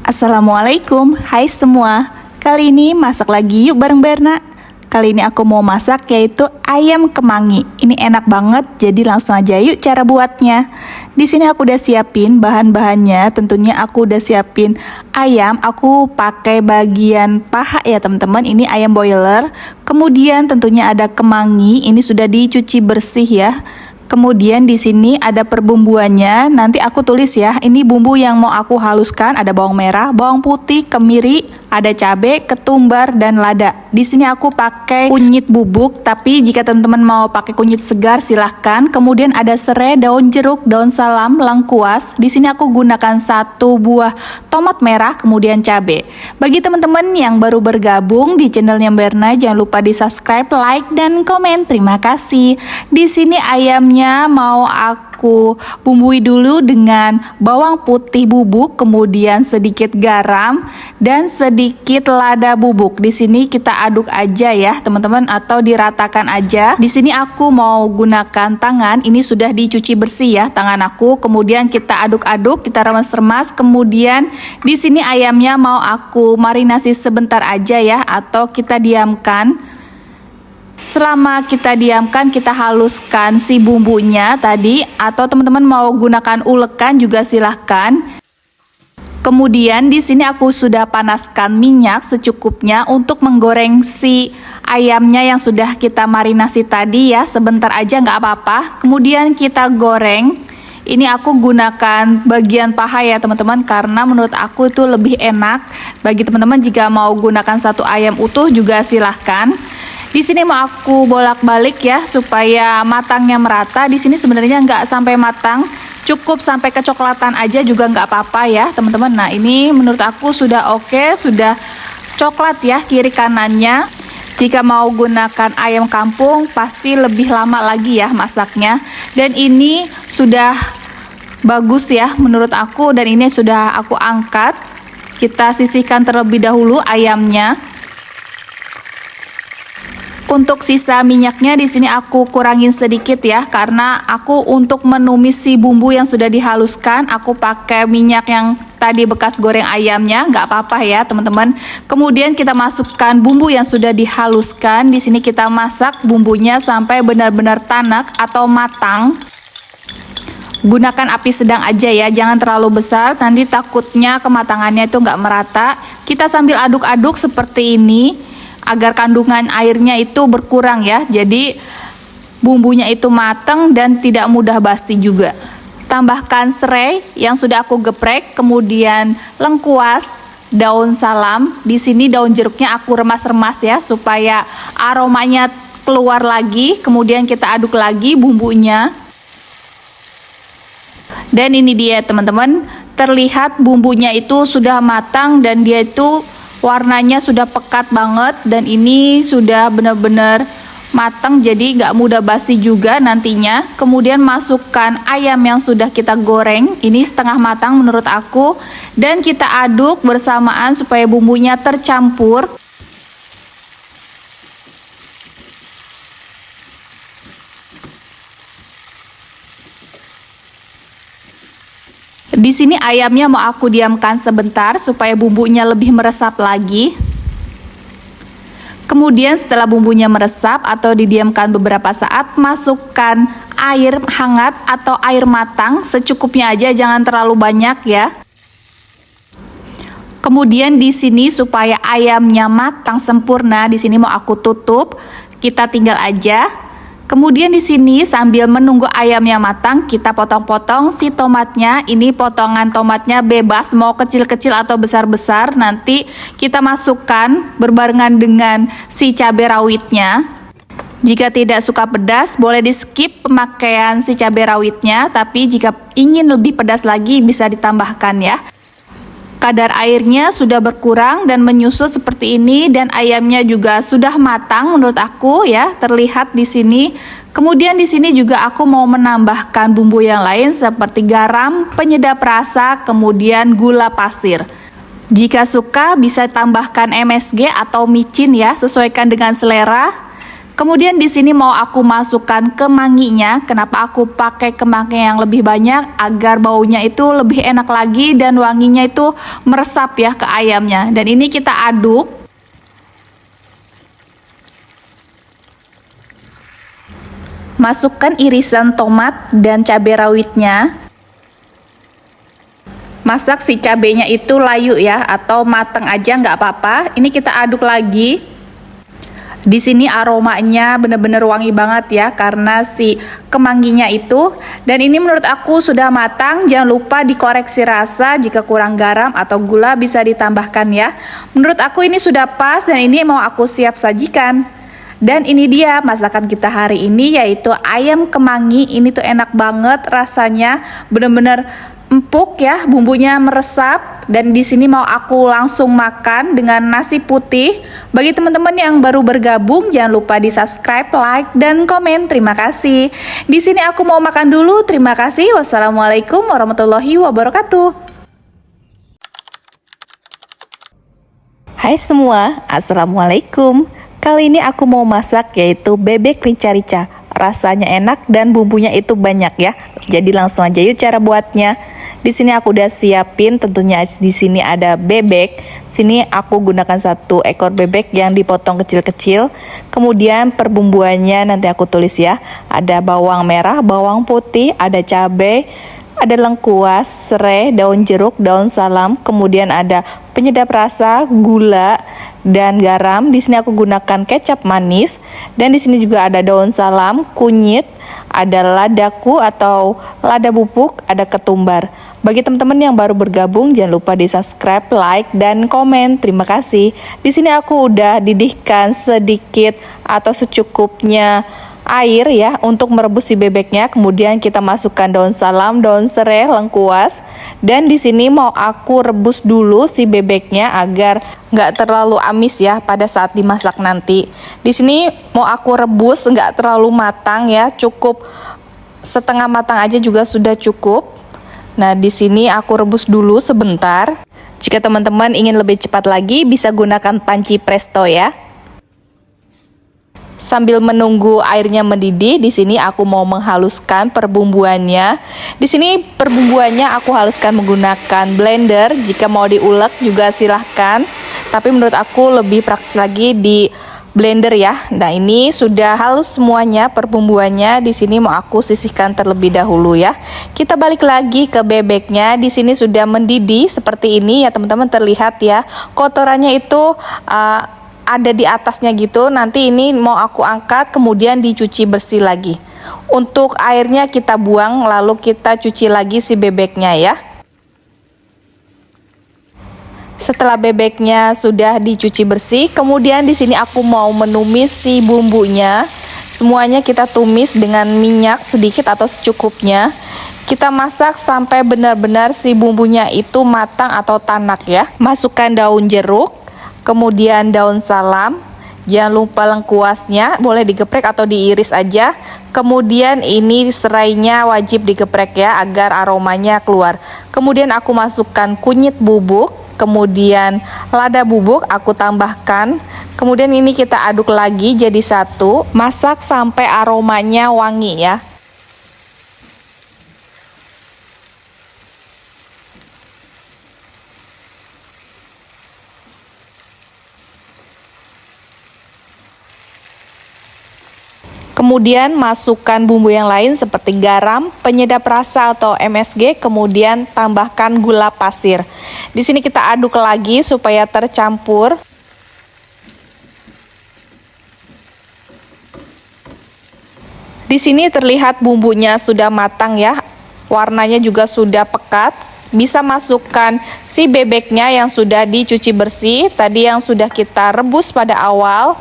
Assalamualaikum, hai semua. Kali ini masak lagi yuk bareng Berna. Kali ini aku mau masak yaitu ayam kemangi. Ini enak banget, jadi langsung aja yuk cara buatnya. Di sini aku udah siapin bahan-bahannya. Tentunya aku udah siapin ayam. Aku pakai bagian paha ya teman-teman. Ini ayam boiler. Kemudian tentunya ada kemangi. Ini sudah dicuci bersih ya. Kemudian di sini ada perbumbuannya. Nanti aku tulis ya. Ini bumbu yang mau aku haluskan. Ada bawang merah, bawang putih, kemiri, ada cabai, ketumbar, dan lada. Di sini aku pakai kunyit bubuk, tapi jika teman-teman mau pakai kunyit segar silahkan. Kemudian ada serai, daun jeruk, daun salam, lengkuas. Di sini aku gunakan 1 buah tomat merah, kemudian cabai. Bagi teman-teman yang baru bergabung di channelnya Berna, jangan lupa di subscribe, like, dan komen. Terima kasih. Di sini ayamnya mau aku bumbui dulu dengan bawang putih bubuk, kemudian sedikit garam dan sedikit lada bubuk. Di sini kita aduk aja ya, teman-teman, atau diratakan aja. Di sini aku mau gunakan tangan, ini sudah dicuci bersih ya tangan aku. Kemudian kita aduk-aduk, kita remas-remas. Kemudian di sini ayamnya mau aku marinasi sebentar aja ya, atau kita diamkan. Selama kita diamkan, kita haluskan si bumbunya tadi, atau teman-teman mau gunakan ulekan juga silahkan. Kemudian di sini aku sudah panaskan minyak secukupnya untuk menggoreng si ayamnya yang sudah kita marinasi tadi ya, sebentar aja nggak apa-apa. Kemudian kita goreng. Ini aku gunakan bagian paha ya teman-teman, karena menurut aku itu lebih enak. Bagi teman-teman jika mau gunakan satu ayam utuh juga silahkan. Di sini mau aku bolak-balik ya supaya matangnya merata. Di sini sebenarnya nggak sampai matang, cukup sampai kecoklatan aja juga nggak apa-apa ya teman-teman. Nah ini menurut aku sudah oke, sudah coklat ya kiri kanannya. Jika mau gunakan ayam kampung pasti lebih lama lagi ya masaknya. Dan ini sudah bagus ya menurut aku, dan ini sudah aku angkat. Kita sisihkan terlebih dahulu ayamnya. Untuk sisa minyaknya di sini aku kurangin sedikit ya, karena aku untuk menumis si bumbu yang sudah dihaluskan, aku pakai minyak yang tadi bekas goreng ayamnya, nggak apa-apa ya teman-teman. Kemudian kita masukkan bumbu yang sudah dihaluskan. Di sini kita masak bumbunya sampai benar-benar tanak atau matang. Gunakan api sedang aja ya, jangan terlalu besar, nanti takutnya kematangannya itu nggak merata. Kita sambil aduk-aduk seperti ini agar kandungan airnya itu berkurang ya, jadi bumbunya itu matang dan tidak mudah basi juga. Tambahkan serai yang sudah aku geprek, kemudian lengkuas, daun salam. Di sini daun jeruknya aku remas-remas ya supaya aromanya keluar lagi. Kemudian kita aduk lagi bumbunya. Dan ini dia teman-teman, terlihat bumbunya itu sudah matang dan dia itu warnanya sudah pekat banget, dan ini sudah benar-benar matang, jadi nggak mudah basi juga nantinya. Kemudian masukkan ayam yang sudah kita goreng, ini setengah matang menurut aku, dan kita aduk bersamaan supaya bumbunya tercampur. Di sini ayamnya mau aku diamkan sebentar supaya bumbunya lebih meresap lagi. Kemudian setelah bumbunya meresap atau didiamkan beberapa saat, masukkan air hangat atau air matang secukupnya aja, jangan terlalu banyak ya. Kemudian di sini supaya ayamnya matang sempurna, di sini mau aku tutup. Kita tinggal aja. Kemudian di sini sambil menunggu ayamnya matang, kita potong-potong si tomatnya. Ini potongan tomatnya bebas, mau kecil-kecil atau besar-besar. Nanti kita masukkan berbarengan dengan si cabai rawitnya. Jika tidak suka pedas, boleh di skip pemakaian si cabai rawitnya. Tapi jika ingin lebih pedas lagi, bisa ditambahkan ya. Kadar airnya sudah berkurang dan menyusut seperti ini, dan ayamnya juga sudah matang menurut aku ya, terlihat di sini. Kemudian di sini juga aku mau menambahkan bumbu yang lain seperti garam, penyedap rasa, kemudian gula pasir. Jika suka bisa tambahkan MSG atau micin ya, sesuaikan dengan selera. Kemudian di sini mau aku masukkan kemanginya. Kenapa aku pakai kemangi yang lebih banyak? Agar baunya itu lebih enak lagi dan wanginya itu meresap ya ke ayamnya. Dan ini kita aduk. Masukkan irisan tomat dan cabai rawitnya. Masak si cabenya itu layu ya, atau mateng aja nggak apa-apa. Ini kita aduk lagi. Di sini aromanya bener-bener wangi banget ya karena si kemanginya itu. Dan ini menurut aku sudah matang. Jangan lupa dikoreksi rasa, jika kurang garam atau gula bisa ditambahkan ya. Menurut aku ini sudah pas dan ini mau aku siap sajikan. Dan ini dia masakan kita hari ini, yaitu ayam kemangi. Ini tuh enak banget rasanya, bener-bener empuk ya, bumbunya meresap. Dan di sini mau aku langsung makan dengan nasi putih. Bagi teman-teman yang baru bergabung, jangan lupa di subscribe, like, dan komen. Terima kasih. Di sini aku mau makan dulu. Terima kasih. Wassalamualaikum warahmatullahi wabarakatuh. Hai semua, assalamualaikum. Kali ini aku mau masak yaitu bebek rica-rica. Rasanya enak dan bumbunya itu banyak ya. Jadi langsung aja yuk cara buatnya. Di sini aku udah siapin, tentunya di sini ada bebek. Sini aku gunakan 1 ekor bebek yang dipotong kecil-kecil. Kemudian perbumbuannya nanti aku tulis ya. Ada bawang merah, bawang putih, ada cabai, ada lengkuas, serai, daun jeruk, daun salam, kemudian ada penyedap rasa, gula, dan garam. Di sini aku gunakan kecap manis, dan di sini juga ada daun salam, kunyit, ada ladaku atau lada bubuk, ada ketumbar. Bagi teman-teman yang baru bergabung, jangan lupa di subscribe, like, dan komen. Terima kasih. Di sini aku udah didihkan sedikit atau secukupnya air ya untuk merebus si bebeknya. Kemudian kita masukkan daun salam, daun serai, lengkuas, dan di sini mau aku rebus dulu si bebeknya agar nggak terlalu amis ya pada saat dimasak nanti. Di sini mau aku rebus nggak terlalu matang ya, cukup setengah matang aja juga sudah cukup. Nah di sini aku rebus dulu sebentar. Jika teman-teman ingin lebih cepat lagi, bisa gunakan panci presto ya. Sambil menunggu airnya mendidih, di sini aku mau menghaluskan perbumbuannya. Di sini perbumbuannya aku haluskan menggunakan blender. Jika mau diulek juga silahkan. Tapi menurut aku lebih praktis lagi di blender ya. Nah ini sudah halus semuanya perbumbuannya. Di sini mau aku sisihkan terlebih dahulu ya. Kita balik lagi ke bebeknya. Di sini sudah mendidih seperti ini ya teman-teman, terlihat ya. Kotorannya itu ada di atasnya gitu. Nanti ini mau aku angkat kemudian dicuci bersih lagi. Untuk airnya kita buang lalu kita cuci lagi si bebeknya ya. Setelah bebeknya sudah dicuci bersih, kemudian di sini aku mau menumis si bumbunya. Semuanya kita tumis dengan minyak sedikit atau secukupnya. Kita masak sampai benar-benar si bumbunya itu matang atau tanak ya. Masukkan daun jeruk, kemudian daun salam, jangan lupa lengkuasnya, boleh digeprek atau diiris aja. Kemudian ini serainya wajib digeprek ya agar aromanya keluar. Kemudian aku masukkan kunyit bubuk, kemudian lada bubuk aku tambahkan. Kemudian ini kita aduk lagi jadi satu. Masak sampai aromanya wangi ya. Kemudian masukkan bumbu yang lain seperti garam, penyedap rasa atau MSG, kemudian tambahkan gula pasir. Di sini kita aduk lagi supaya tercampur. Di sini terlihat bumbunya sudah matang ya. Warnanya juga sudah pekat. Bisa masukkan si bebeknya yang sudah dicuci bersih, tadi yang sudah kita rebus pada awal.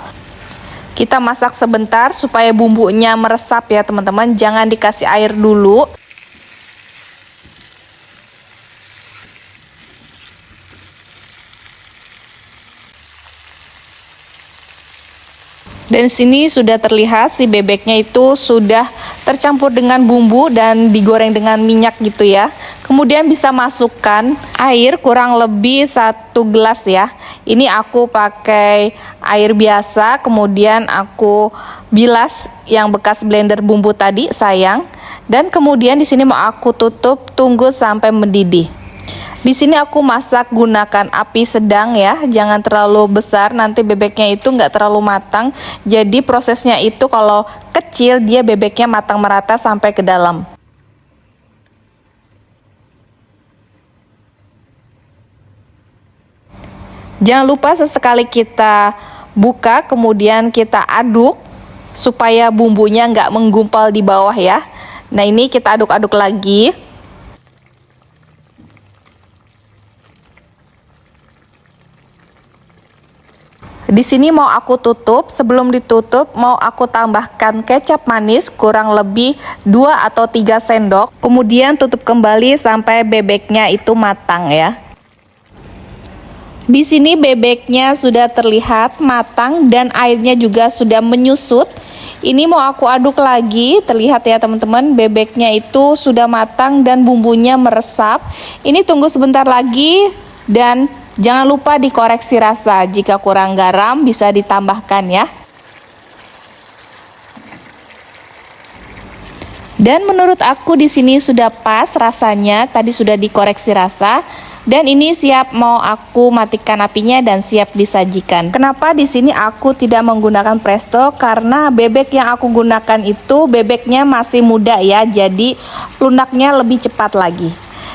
Kita masak sebentar supaya bumbunya meresap ya teman-teman, jangan dikasih air dulu. Dan sini sudah terlihat si bebeknya itu sudah tercampur dengan bumbu dan digoreng dengan minyak gitu ya. Kemudian bisa masukkan air kurang lebih 1 gelas ya. Ini aku pakai air biasa, kemudian aku bilas yang bekas blender bumbu tadi, sayang. Dan kemudian di sini mau aku tutup, tunggu sampai mendidih. Di sini aku masak gunakan api sedang ya, jangan terlalu besar, nanti bebeknya itu nggak terlalu matang. Jadi prosesnya itu kalau kecil dia bebeknya matang merata sampai ke dalam. Jangan lupa sesekali kita buka, kemudian kita aduk supaya bumbunya nggak menggumpal di bawah ya. Nah ini kita aduk-aduk lagi. Di sini mau aku tutup, sebelum ditutup mau aku tambahkan kecap manis kurang lebih 2 atau 3 sendok. Kemudian tutup kembali sampai bebeknya itu matang ya. Di sini bebeknya sudah terlihat matang dan airnya juga sudah menyusut. Ini mau aku aduk lagi, terlihat ya teman-teman, bebeknya itu sudah matang dan bumbunya meresap. Ini tunggu sebentar lagi dan jangan lupa dikoreksi rasa. Jika kurang garam bisa ditambahkan ya. Dan menurut aku di sini sudah pas rasanya, tadi sudah dikoreksi rasa. Dan ini siap mau aku matikan apinya dan siap disajikan. Kenapa di sini aku tidak menggunakan presto? Karena bebek yang aku gunakan itu bebeknya masih muda ya, jadi lunaknya lebih cepat lagi.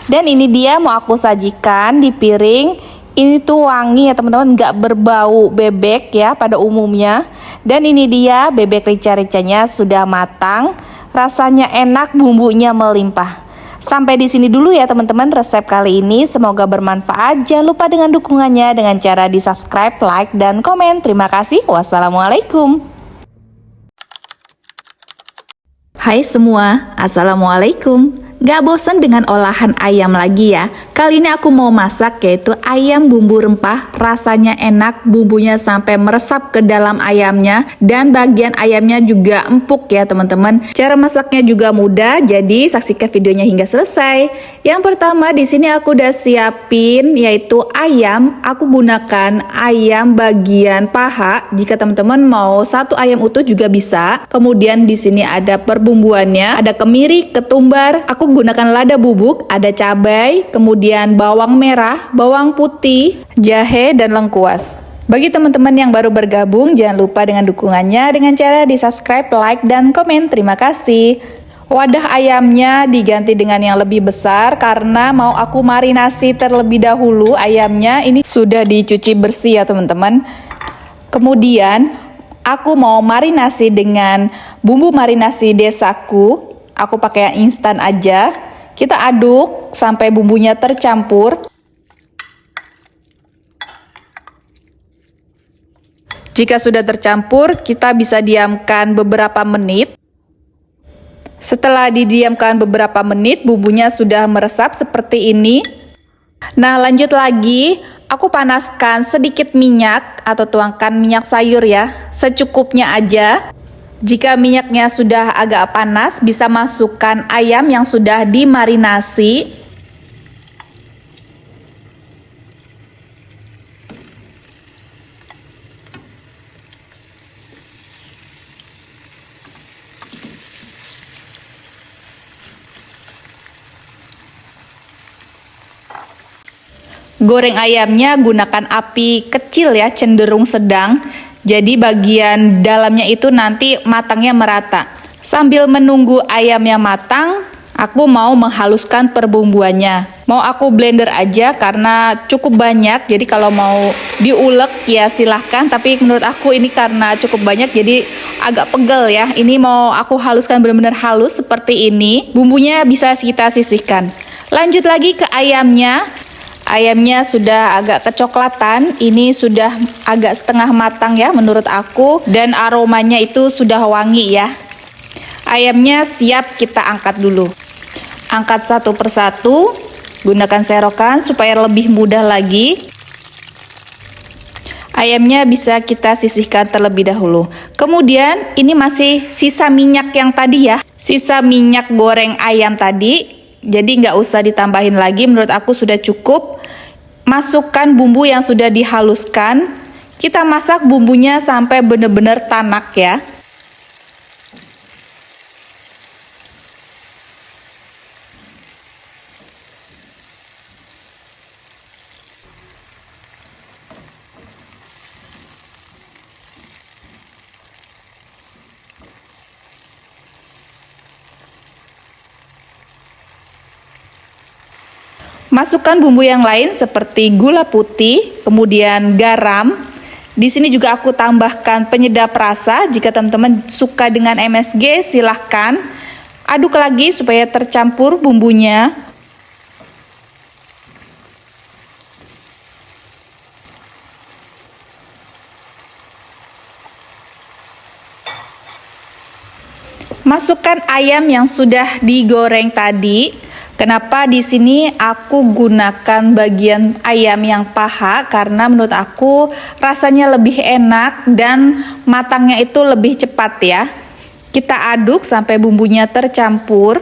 Dan ini dia mau aku sajikan di piring. Ini tuh wangi ya teman-teman, nggak berbau bebek ya pada umumnya. Dan ini dia bebek rica-ricanya sudah matang, rasanya enak, bumbunya melimpah. Sampai di sini dulu ya teman-teman resep kali ini, semoga bermanfaat. Jangan lupa dengan dukungannya dengan cara di subscribe, like, dan komen. Terima kasih. Wassalamualaikum. Hai semua, Assalamualaikum. Gak bosan dengan olahan ayam lagi ya? Kali ini aku mau masak yaitu ayam bumbu rempah. Rasanya enak, bumbunya sampai meresap ke dalam ayamnya. Dan bagian ayamnya juga empuk ya teman-teman. Cara masaknya juga mudah, jadi saksikan videonya hingga selesai. Yang pertama di sini aku udah siapin yaitu ayam. Aku gunakan ayam bagian paha. Jika teman-teman mau satu ayam utuh juga bisa. Kemudian di sini ada perbumbuannya, ada kemiri, ketumbar. Aku gunakan lada bubuk, ada cabai, kemudian bawang merah, bawang putih, jahe, dan lengkuas. Bagi teman-teman yang baru bergabung, jangan lupa dengan dukungannya dengan cara di subscribe, like, dan komen. Terima kasih. Wadah ayamnya diganti dengan yang lebih besar karena mau aku marinasi terlebih dahulu. Ayamnya ini sudah dicuci bersih ya teman-teman. Kemudian aku mau marinasi dengan bumbu marinasi desaku. Aku pakai yang instan aja. Kita aduk sampai bumbunya tercampur. Jika sudah tercampur, kita bisa diamkan beberapa menit. Setelah didiamkan beberapa menit, bumbunya sudah meresap seperti ini. Nah, lanjut lagi. Aku panaskan sedikit minyak atau tuangkan minyak sayur ya, secukupnya aja. Jika minyaknya sudah agak panas, bisa masukkan ayam yang sudah dimarinasi. Goreng ayamnya gunakan api kecil ya, cenderung sedang. Jadi bagian dalamnya itu nanti matangnya merata. Sambil menunggu ayamnya matang, aku mau menghaluskan perbumbuannya. Mau aku blender aja karena cukup banyak. Jadi kalau mau diulek ya silahkan. Tapi menurut aku ini karena cukup banyak jadi agak pegel ya. Ini mau aku haluskan benar-benar halus seperti ini. Bumbunya bisa kita sisihkan. Lanjut lagi ke ayamnya. Ayamnya sudah agak kecoklatan, ini sudah agak setengah matang ya menurut aku, dan aromanya itu sudah wangi ya. Ayamnya siap kita angkat dulu. Angkat satu persatu, gunakan serokan supaya lebih mudah lagi. Ayamnya bisa kita sisihkan terlebih dahulu. Kemudian ini masih sisa minyak yang tadi ya, sisa minyak goreng ayam tadi. Jadi nggak usah ditambahin lagi, menurut aku sudah cukup. Masukkan bumbu yang sudah dihaluskan. Kita masak bumbunya sampai benar-benar tanak ya. Masukkan bumbu yang lain seperti gula putih, kemudian garam. Di sini juga aku tambahkan penyedap rasa. Jika teman-teman suka dengan MSG, silahkan. Aduk lagi supaya tercampur bumbunya. Masukkan ayam yang sudah digoreng tadi. Kenapa di sini aku gunakan bagian ayam yang paha? Karena menurut aku rasanya lebih enak dan matangnya itu lebih cepat ya. Kita aduk sampai bumbunya tercampur.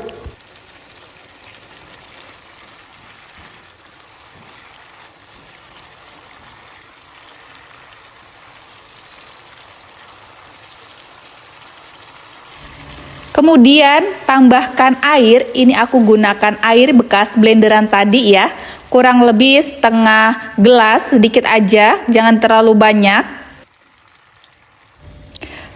Kemudian tambahkan air, ini aku gunakan air bekas blenderan tadi ya. Kurang lebih setengah gelas, sedikit aja, jangan terlalu banyak.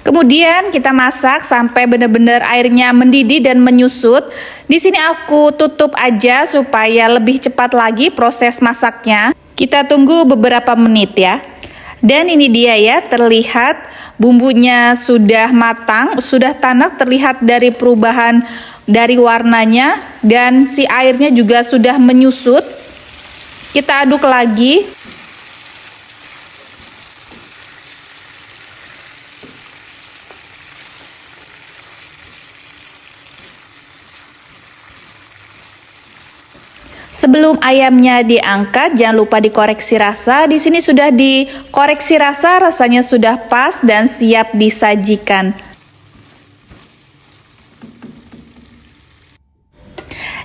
Kemudian kita masak sampai benar-benar airnya mendidih dan menyusut. Di sini aku tutup aja supaya lebih cepat lagi proses masaknya. Kita tunggu beberapa menit ya. Dan ini dia ya, terlihat bumbunya sudah matang, sudah tanak, terlihat dari perubahan dari warnanya, dan si airnya juga sudah menyusut. Kita aduk lagi. Sebelum ayamnya diangkat, jangan lupa dikoreksi rasa. Di sini sudah dikoreksi rasa, rasanya sudah pas dan siap disajikan.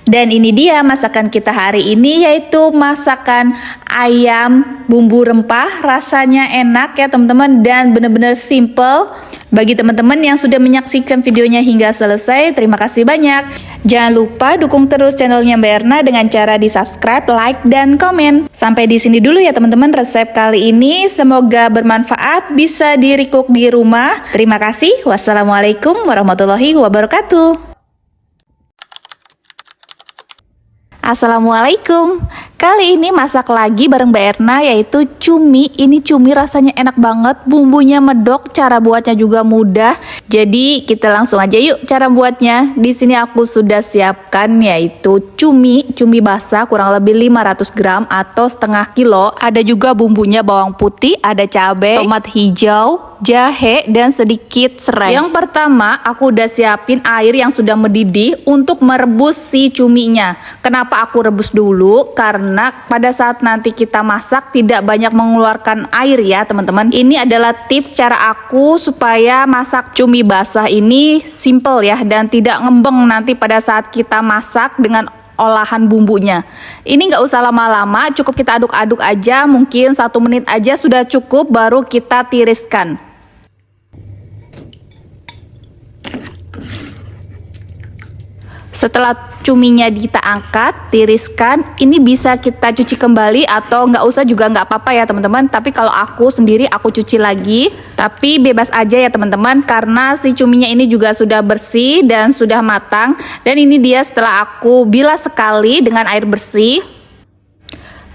Dan ini dia masakan kita hari ini, yaitu masakan ayam bumbu rempah. Rasanya enak ya teman-teman dan benar-benar simple. Bagi teman-teman yang sudah menyaksikan videonya hingga selesai, terima kasih banyak. Jangan lupa dukung terus channelnya Mbak Erna dengan cara di subscribe, like, dan komen. Sampai di sini dulu ya teman-teman resep kali ini. Semoga bermanfaat, bisa di-recook di rumah. Terima kasih. Wassalamualaikum warahmatullahi wabarakatuh. Assalamualaikum. Kali ini masak lagi bareng Mbak Erna, yaitu cumi. Ini cumi rasanya enak banget, bumbunya medok, cara buatnya juga mudah. Jadi kita langsung aja yuk cara buatnya. Di sini aku sudah siapkan yaitu cumi basah kurang lebih 500 gram atau setengah kilo. Ada juga bumbunya bawang putih, ada cabai, tomat hijau, jahe, dan sedikit serai. Yang pertama aku udah siapin air yang sudah mendidih untuk merebus si cuminya. Kenapa aku rebus dulu? Karena pada saat nanti kita masak tidak banyak mengeluarkan air ya teman-teman. Ini adalah tips cara aku supaya masak cumi basah ini simple ya, dan tidak ngembeng nanti pada saat kita masak dengan olahan bumbunya. Ini nggak usah lama-lama, cukup kita aduk-aduk aja, mungkin 1 menit aja sudah cukup, baru kita tiriskan. Setelah cuminya kita angkat, tiriskan, ini bisa kita cuci kembali atau nggak usah juga nggak apa-apa ya teman-teman. Tapi kalau aku sendiri aku cuci lagi, tapi bebas aja ya teman-teman, karena si cuminya ini juga sudah bersih dan sudah matang. Dan ini dia setelah aku bilas sekali dengan air bersih.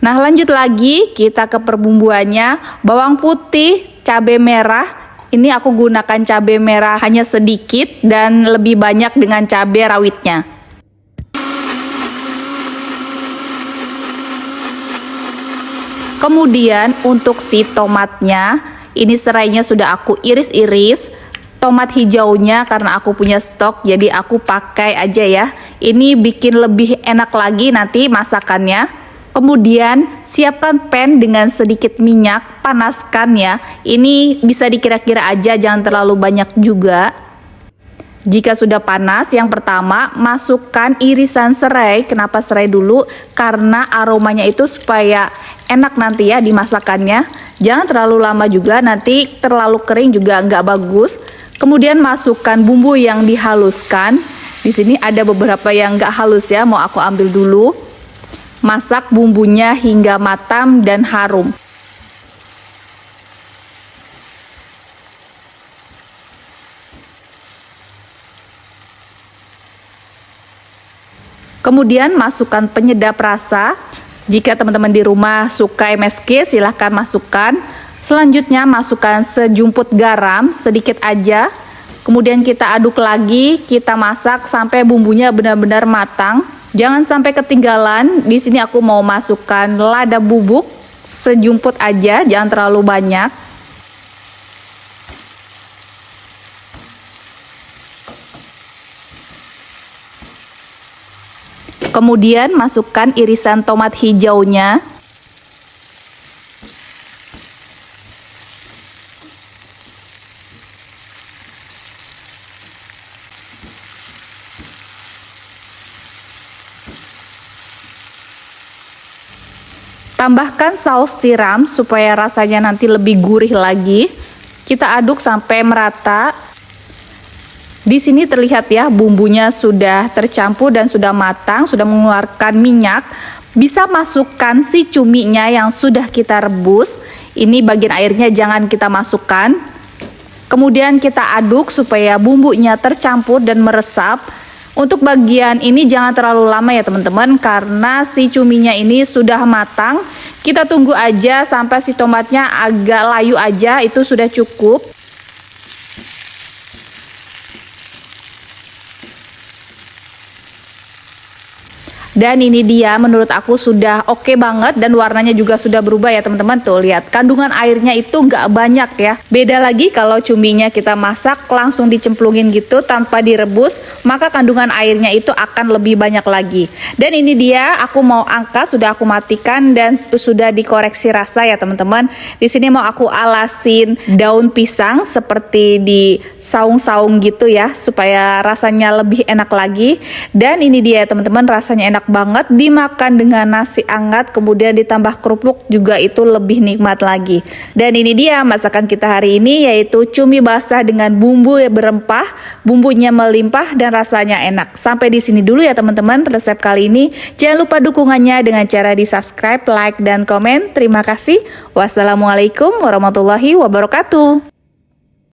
Nah lanjut lagi kita ke perbumbuannya. Bawang putih, cabai merah. Ini aku gunakan cabai merah hanya sedikit dan lebih banyak dengan cabai rawitnya. Kemudian untuk si tomatnya, ini serainya sudah aku iris-iris. Tomat hijaunya karena aku punya stok, jadi aku pakai aja ya. Ini bikin lebih enak lagi nanti masakannya. Kemudian siapkan pan dengan sedikit minyak, panaskan ya. Ini bisa dikira-kira aja, jangan terlalu banyak juga. Jika sudah panas, yang pertama masukkan irisan serai. Kenapa serai dulu? Karena aromanya itu supaya enak nanti ya dimasakannya. Jangan terlalu lama juga, nanti terlalu kering juga nggak bagus. Kemudian masukkan bumbu yang dihaluskan. Di sini ada beberapa yang nggak halus ya, mau aku ambil dulu. Masak bumbunya hingga matang dan harum. Kemudian masukkan penyedap rasa. Jika teman-teman di rumah suka MSG, silahkan masukkan. Selanjutnya masukkan sejumput garam, sedikit aja. Kemudian kita aduk lagi, kita masak sampai bumbunya benar-benar matang. Jangan sampai ketinggalan. Di sini aku mau masukkan lada bubuk sejumput aja, jangan terlalu banyak. Kemudian masukkan irisan tomat hijaunya. Tambahkan saus tiram supaya rasanya nanti lebih gurih lagi. Kita aduk sampai merata. Di sini terlihat ya bumbunya sudah tercampur dan sudah matang, sudah mengeluarkan minyak. Bisa masukkan si cuminya yang sudah kita rebus. Ini bagian airnya jangan kita masukkan. Kemudian kita aduk supaya bumbunya tercampur dan meresap. Untuk bagian ini jangan terlalu lama ya teman-teman, karena si cuminya ini sudah matang. Kita tunggu aja sampai si tomatnya agak layu aja, itu sudah cukup. Dan ini dia, menurut aku sudah oke banget dan warnanya juga sudah berubah ya teman-teman. Tuh lihat, kandungan airnya itu nggak banyak ya. Beda lagi kalau cuminya kita masak langsung dicemplungin gitu tanpa direbus, maka kandungan airnya itu akan lebih banyak lagi. Dan ini dia, aku mau angkat, sudah aku matikan dan sudah dikoreksi rasa ya teman-teman. Di sini mau aku alasin daun pisang seperti di saung-saung gitu ya, supaya rasanya lebih enak lagi. Dan ini dia teman-teman, rasanya enak banget, dimakan dengan nasi hangat kemudian ditambah kerupuk juga itu lebih nikmat lagi. Dan ini dia masakan kita hari ini, yaitu cumi basah dengan bumbu berempah, bumbunya melimpah dan rasanya enak. Sampai di sini dulu ya teman-teman resep kali ini. Jangan lupa dukungannya dengan cara di subscribe, like dan komen. Terima kasih. Wassalamualaikum warahmatullahi wabarakatuh.